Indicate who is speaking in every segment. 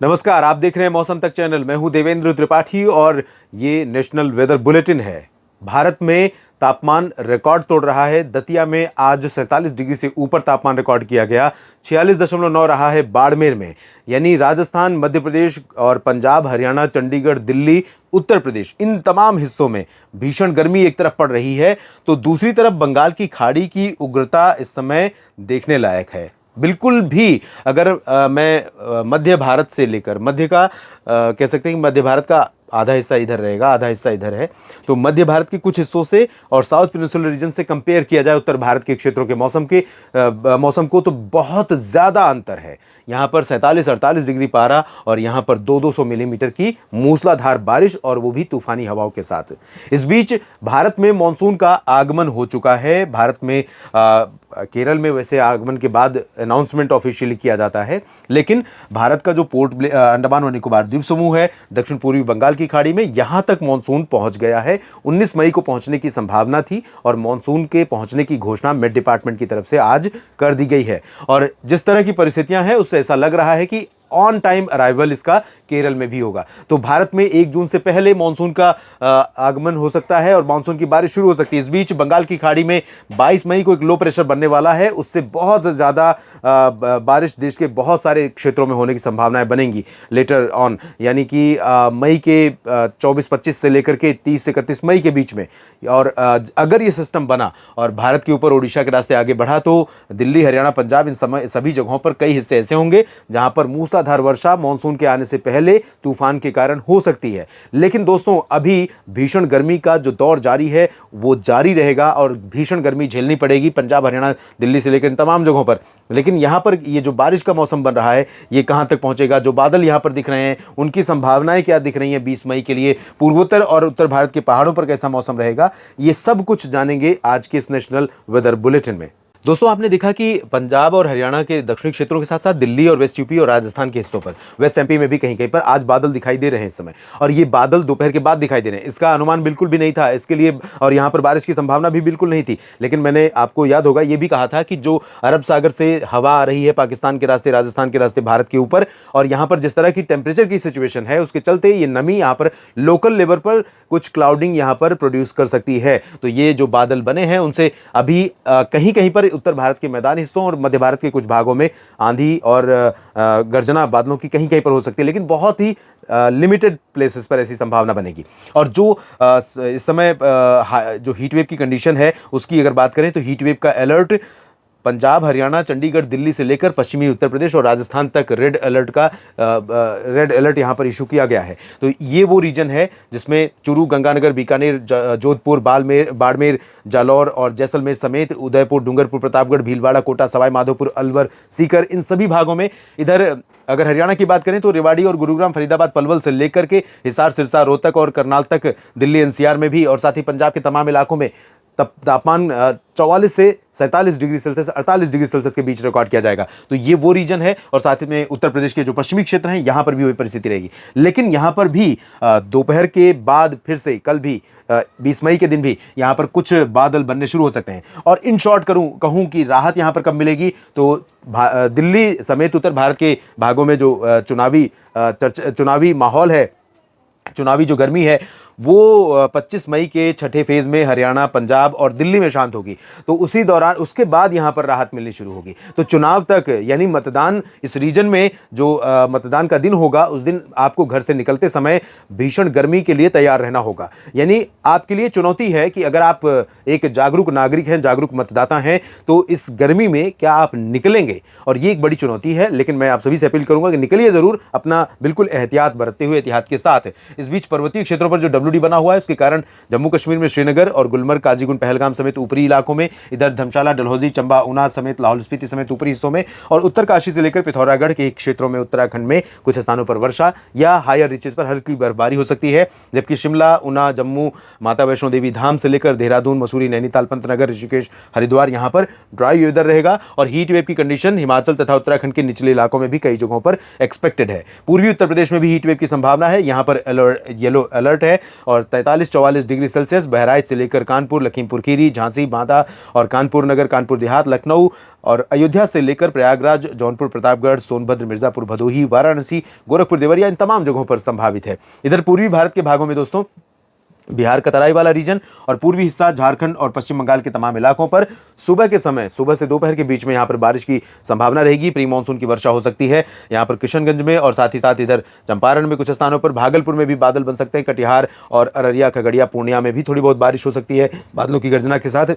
Speaker 1: नमस्कार, आप देख रहे हैं मौसम तक चैनल। मैं हूं देवेंद्र त्रिपाठी और ये नेशनल वेदर बुलेटिन है। भारत में तापमान रिकॉर्ड तोड़ रहा है। दतिया में आज 47 डिग्री से ऊपर तापमान रिकॉर्ड किया गया। 46.9 रहा है बाड़मेर में। यानी राजस्थान, मध्य प्रदेश और पंजाब, हरियाणा, चंडीगढ़, दिल्ली, उत्तर प्रदेश, इन तमाम हिस्सों में भीषण गर्मी एक तरफ पड़ रही है तो दूसरी तरफ बंगाल की खाड़ी की उग्रता इस समय देखने लायक है। बिल्कुल भी अगर मैं मध्य भारत से लेकर मध्य का कह सकते हैं कि मध्य भारत का आधा हिस्सा इधर रहेगा, आधा हिस्सा इधर है, तो मध्य भारत के कुछ हिस्सों से और साउथ पेनिनसुलर रीजन से कंपेयर किया जाए उत्तर भारत के क्षेत्रों के मौसम को, तो बहुत ज़्यादा अंतर है। यहाँ पर 47-48 डिग्री पारा और यहाँ पर 200-200 मिलीमीटर की मूसलाधार बारिश, और वो भी तूफानी हवाओं के साथ। इस बीच भारत में मानसून का आगमन हो चुका है। भारत में केरल में वैसे आगमन के बाद अनाउंसमेंट ऑफिशियली किया जाता है, लेकिन भारत का जो अंडमान व निकोबार द्वीप समूह है, दक्षिण पूर्वी बंगाल की खाड़ी में, यहां तक मानसून पहुंच गया है। 19 मई को पहुंचने की संभावना थी और मानसून के पहुंचने की घोषणा मेट डिपार्टमेंट की तरफ से आज कर दी गई है। और जिस तरह की परिस्थितियां हैं उससे ऐसा लग रहा है कि ऑन टाइम अराइवल इसका केरल में भी होगा। तो भारत में 1 जून से पहले मानसून का आगमन हो सकता है और मानसून की बारिश शुरू हो सकती है। इस बीच बंगाल की खाड़ी में 22 मई को एक लो प्रेशर बनने वाला है। उससे बहुत ज़्यादा बारिश देश के बहुत सारे क्षेत्रों में होने की संभावनाएं बनेंगी लेटर ऑन, यानी कि मई के 24-25 से लेकर के 30-31 मई के बीच में। और अगर ये सिस्टम बना और भारत के ऊपर ओडिशा के रास्ते आगे बढ़ा तो दिल्ली, हरियाणा, पंजाब, इन सभी जगहों पर कई हिस्से ऐसे होंगे जहां पर मूसलाधार वर्षा मानसून के आने से पहले तूफान के कारण हो सकती है। लेकिन दोस्तों, अभी भीषण गर्मी का जो दौर जारी है वो जारी रहेगा और भीषण गर्मी झेलनी पड़ेगी पंजाब, हरियाणा, दिल्ली से लेकर इन तमाम जगहों पर। लेकिन यहां पर ये जो बारिश का मौसम बन रहा है ये कहां तक पहुंचेगा, जो बादल यहां पर दिख रहे हैं उनकी संभावनाएं क्या दिख रही हैं 20 मई के लिए, पूर्वोत्तर और उत्तर भारत के पहाड़ों पर कैसा मौसम रहेगा, ये सब कुछ जानेंगे आज के इस नेशनल वेदर बुलेटिन में। दोस्तों, आपने देखा कि पंजाब और हरियाणा के दक्षिणी क्षेत्रों के साथ साथ दिल्ली और वेस्ट यूपी और राजस्थान के हिस्सों पर, वेस्ट एमपी में भी कहीं कहीं पर आज बादल दिखाई दे रहे हैं इस समय, और ये बादल दोपहर के बाद दिखाई दे रहे हैं। इसका अनुमान बिल्कुल भी नहीं था इसके लिए, और यहाँ पर बारिश की संभावना भी बिल्कुल नहीं थी। लेकिन मैंने, आपको याद होगा, ये भी कहा था कि जो अरब सागर से हवा आ रही है पाकिस्तान के रास्ते, राजस्थान के रास्ते भारत के ऊपर, और यहाँ पर जिस तरह की टेम्परेचर की सिचुएशन है उसके चलते ये नमी यहाँ पर लोकल लेवल पर कुछ क्लाउडिंग यहाँ पर प्रोड्यूस कर सकती है। तो ये जो बादल बने हैं उनसे अभी कहीं कहीं पर उत्तर भारत के मैदानी हिस्सों और मध्य भारत के कुछ भागों में आंधी और गर्जना बादलों की कहीं कहीं पर हो सकती है, लेकिन बहुत ही लिमिटेड प्लेसेस पर ऐसी संभावना बनेगी। और जो इस समय जो हीट वेव की कंडीशन है उसकी अगर बात करें तो हीट वेव का अलर्ट पंजाब, हरियाणा, चंडीगढ़, दिल्ली से लेकर पश्चिमी उत्तर प्रदेश और राजस्थान तक रेड अलर्ट यहाँ पर इशू किया गया है। तो ये वो रीजन है जिसमें चूरू, गंगानगर, बीकानेर, जोधपुर, बाड़मेर, जालौर और जैसलमेर समेत उदयपुर, डूंगरपुर, प्रतापगढ़, भीलवाड़ा, कोटा, सवाई माधोपुर, अलवर, सीकर, इन सभी भागों में। इधर अगर हरियाणा की बात करें तो रेवाड़ी और गुरुग्राम, फरीदाबाद, पलवल से लेकर के हिसार, सिरसा, रोहतक और करनाल तक, दिल्ली एनसीआर में भी, और साथ ही पंजाब के तमाम इलाकों में तापमान 44 से 47 डिग्री सेल्सियस, 48 डिग्री सेल्सियस के बीच रिकॉर्ड किया जाएगा। तो ये वो रीजन है, और साथ में उत्तर प्रदेश के जो पश्चिमी क्षेत्र हैं यहां पर भी वही परिस्थिति रहेगी। लेकिन यहां पर भी दोपहर के बाद फिर से कल भी 20 मई के दिन भी यहां पर कुछ बादल बनने शुरू हो सकते हैं। और इन शॉर्ट कहूं कि राहत यहां पर कब मिलेगी, तो दिल्ली समेत उत्तर भारत के भागों में जो चुनावी माहौल है, चुनावी जो गर्मी है वो 25 मई के छठे फेज में हरियाणा, पंजाब और दिल्ली में शांत होगी। तो उसी दौरान उसके बाद यहां पर राहत मिलनी शुरू होगी। तो चुनाव तक, यानी मतदान इस रीजन में जो मतदान का दिन होगा उस दिन आपको घर से निकलते समय भीषण गर्मी के लिए तैयार रहना होगा। यानी आपके लिए चुनौती है कि अगर आप एक जागरूक नागरिक हैं, जागरूक मतदाता हैं, तो इस गर्मी में क्या आप निकलेंगे, और ये एक बड़ी चुनौती है। लेकिन मैं आप सभी से अपील करूंगा कि निकलिए जरूर, अपना बिल्कुल एहतियात बरतते हुए, एहतियात के साथ। इस बीच पर्वतीय क्षेत्रों पर जो WD बना हुआ है उसके कारण जम्मू कश्मीर में श्रीनगर और गुलमर्ग, काजीगुंड, पहलगाम समेत ऊपरी इलाकों में, इधर धर्मशाला, डलहौजी, चंबा, ऊना समेत लाहौल स्पीति समेत ऊपरी हिस्सों में, और उत्तरकाशी से लेकर पिथौरागढ़ के क्षेत्रों में उत्तराखंड में कुछ स्थानों पर वर्षा या हायर रीचेस पर हल्की बर्फबारी हो सकती है। जबकि शिमला, ऊना, जम्मू, माता वैष्णो देवी धाम से लेकर देहरादून, मसूरी, नैनीताल, पंतनगर, ऋषिकेश, हरिद्वार यहां पर ड्राई वेदर रहेगा। और हीट वेव की कंडीशन हिमाचल तथा उत्तराखंड के निचले इलाकों में भी कई जगहों पर एक्सपेक्टेड है। पूर्वी उत्तर प्रदेश में भी हीट वेव की संभावना है, यहां पर येलो अलर्ट है। और 43-44 डिग्री सेल्सियस बहराइच से लेकर कानपुर, लखीमपुर खीरी, झांसी, बांदा और कानपुर नगर, कानपुर देहात, लखनऊ और अयोध्या से लेकर प्रयागराज, जौनपुर, प्रतापगढ़, सोनभद्र, मिर्जापुर, भदोही, वाराणसी, गोरखपुर, देवरिया इन तमाम जगहों पर संभावित है। इधर पूर्वी भारत के भागों में दोस्तों बिहार का तराई वाला रीजन और पूर्वी हिस्सा झारखंड और पश्चिम बंगाल के तमाम इलाकों पर सुबह के समय, सुबह से दोपहर के बीच में यहां पर बारिश की संभावना रहेगी। प्री मानसून की वर्षा हो सकती है यहां पर किशनगंज में और साथ ही साथ इधर चंपारण में कुछ स्थानों पर, भागलपुर में भी बादल बन सकते हैं, कटिहार और अररिया, खगड़िया, पूर्णिया में भी थोड़ी बहुत बारिश हो सकती है बादलों की गर्जना के साथ।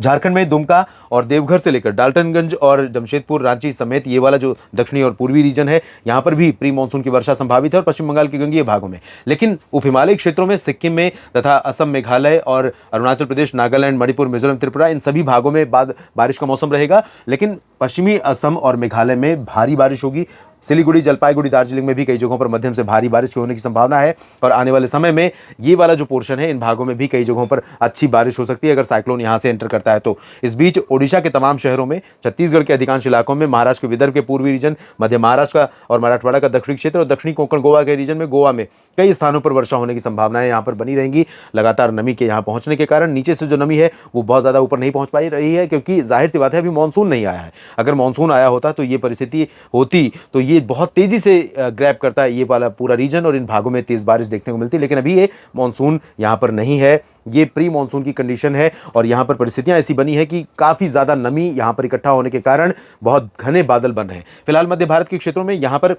Speaker 1: झारखंड में दुमका और देवघर से लेकर डाल्टनगंज और जमशेदपुर, रांची समेत ये वाला जो दक्षिणी और पूर्वी रीजन है यहां पर भी प्री मानसून की वर्षा संभावित है और पश्चिम बंगाल के गंगीय भागों में। लेकिन उप हिमालयी क्षेत्रों में सिक्किम में तथा असम, मेघालय और अरुणाचल प्रदेश, नागालैंड, मणिपुर, मिजोरम, त्रिपुरा इन सभी भागों में बारिश का मौसम रहेगा। लेकिन पश्चिमी असम और मेघालय में भारी बारिश होगी। सिलीगुड़ी, जलपाईगुड़ी, दार्जिलिंग में भी कई जगहों पर मध्यम से भारी बारिश होने की संभावना है और आने वाले समय में ये वाला जो पोर्शन है इन भागों में भी कई जगहों पर अच्छी बारिश हो सकती है अगर साइक्लोन यहां से एंटर करता है तो। इस बीच ओडिशा के तमाम शहरों में, छत्तीसगढ़ के अधिकांश इलाकों में, महाराष्ट्र के विदर्भ के पूर्वी रीजन, मध्य महाराष्ट्र का और मराठवाड़ा का दक्षिणी क्षेत्र और दक्षिणी कोंकण गोवा के रीजन में, गोवा में कई स्थानों पर वर्षा होने की संभावनाएं यहां पर बनी रहेंगी। लगातार नमी के यहां पहुंचने के कारण नीचे से जो नमी है वो बहुत ज्यादा ऊपर नहीं पहुंच पाई रही है, क्योंकि जाहिर सी बात है अभी मानसून नहीं आया है। अगर मानसून आया होता तो ये परिस्थिति होती तो ये बहुत तेजी से ग्रैब करता है ये वाला पूरा रीजन और इन भागों में तेज बारिश देखने को मिलती। लेकिन अभी ये मानसून यहां पर नहीं है, ये प्री मानसून की कंडीशन है और यहां पर परिस्थितियां ऐसी बनी है कि काफी ज्यादा नमी यहां पर इकट्ठा होने के कारण बहुत घने बादल बन रहे हैं। फिलहाल मध्य भारत के क्षेत्रों में यहां पर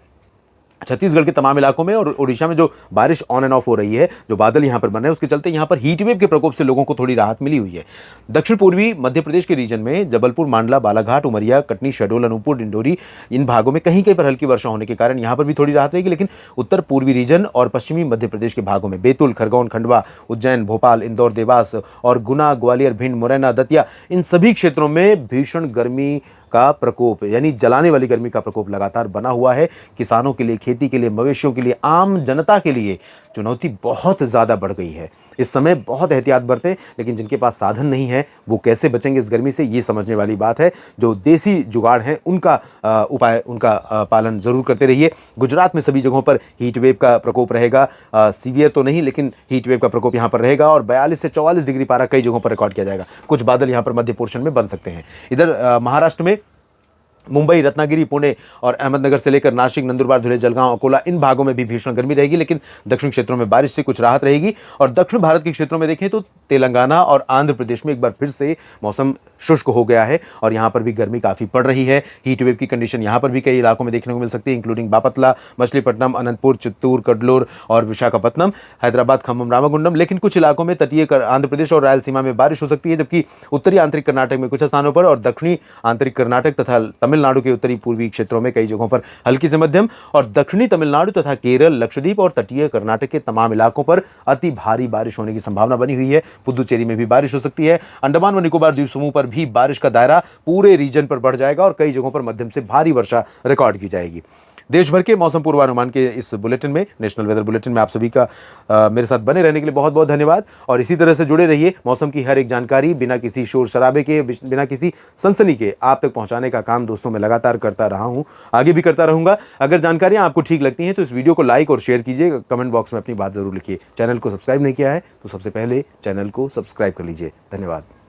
Speaker 1: छत्तीसगढ़ के तमाम इलाकों में और ओडिशा में जो बारिश ऑन एंड ऑफ हो रही है, जो बादल यहां पर बन रहे हैं उसके चलते यहां पर हीट वेव के प्रकोप से लोगों को थोड़ी राहत मिली हुई है। दक्षिण पूर्वी मध्य प्रदेश के रीजन में जबलपुर, मांडला, बालाघाट, उमरिया, कटनी, शहडोल, अनूपपुर, डिंडोरी इन भागों में कहीं कहीं पर हल्की वर्षा होने के कारण यहां पर भी थोड़ी राहत रहेगी। लेकिन उत्तर पूर्वी रीजन और पश्चिमी मध्य प्रदेश के भागों में बैतूल, खरगोन, खंडवा, उज्जैन, भोपाल, इंदौर, देवास और गुना, ग्वालियर, भिंड, मुरैना, दतिया इन सभी क्षेत्रों में भीषण गर्मी का प्रकोप यानी जलाने वाली गर्मी का प्रकोप लगातार बना हुआ है। किसानों के लिए, खेती के लिए, मवेशियों के लिए, आम जनता के लिए चुनौती बहुत ज़्यादा बढ़ गई है। इस समय बहुत एहतियात बरतें, लेकिन जिनके पास साधन नहीं है वो कैसे बचेंगे इस गर्मी से, ये समझने वाली बात है। जो देसी जुगाड़ है उनका उपाय, उनका पालन जरूर करते रहिए। गुजरात में सभी जगहों पर हीट वेव का प्रकोप रहेगा, सीवियर तो नहीं लेकिन हीट वेव का प्रकोप यहाँ पर रहेगा और 42 से 44 डिग्री पारा कई जगहों पर रिकॉर्ड किया जाएगा। कुछ बादल यहाँ पर मध्य पोर्शन में बन सकते हैं। इधर महाराष्ट्र में मुंबई, रत्नागिरी, पुणे और अहमदनगर से लेकर नासिक, नंदुरबार, धुले, जलगांव, अकोला इन भागों में भी भीषण गर्मी रहेगी। लेकिन दक्षिण क्षेत्रों में बारिश से कुछ राहत रहेगी और दक्षिण भारत के क्षेत्रों में देखें तो तेलंगाना और आंध्र प्रदेश में एक बार फिर से मौसम शुष्क हो गया है और यहां पर भी गर्मी काफी पड़ रही है। हीट वेव की कंडीशन यहां पर भी कई इलाकों में देखने को मिल सकती है, इंक्लूडिंग बापतला, मछलीपट्टनम, अनंतपुर, चित्तूर, कडलोर और विशाखापत्तनम, हैदराबाद, खम्मम, रामागुंडम। लेकिन कुछ इलाकों में तटीय आंध्र प्रदेश और रायलसीमा में बारिश हो सकती है, जबकि उत्तरी आंतरिक कर्नाटक में कुछ स्थानों पर और दक्षिणी आंतरिक कर्नाटक तथा तमिलनाडु के उत्तरी पूर्वी क्षेत्रों में कई जगहों पर हल्की से मध्यम और दक्षिणी तमिलनाडु तथा केरल, लक्षद्वीप और तटीय कर्नाटक के तमाम इलाकों पर अति भारी बारिश होने की संभावना बनी हुई है। पुदुचेरी में भी बारिश हो सकती है। अंडमान व निकोबार द्वीप समूह पर भी बारिश का दायरा पूरे रीजन पर बढ़ जाएगा और कई जगहों पर मध्यम से भारी वर्षा रिकॉर्ड की जाएगी। देश भर के मौसम पूर्वानुमान के इस बुलेटिन में, नेशनल वेदर बुलेटिन में आप सभी का मेरे साथ बने रहने के लिए बहुत बहुत धन्यवाद और इसी तरह से जुड़े रहिए। मौसम की हर एक जानकारी बिना किसी शोर शराबे के, बिना किसी सनसनी के आप तक पहुंचाने का काम दोस्तों मैं लगातार करता रहा हूं, आगे भी करता रहूंगा। अगर जानकारियां आपको ठीक लगती हैं तो इस वीडियो को लाइक और शेयर कीजिए, कमेंट बॉक्स में अपनी बात जरूर लिखिए। चैनल को सब्सक्राइब नहीं किया है तो सबसे पहले चैनल को सब्सक्राइब कर लीजिए। धन्यवाद।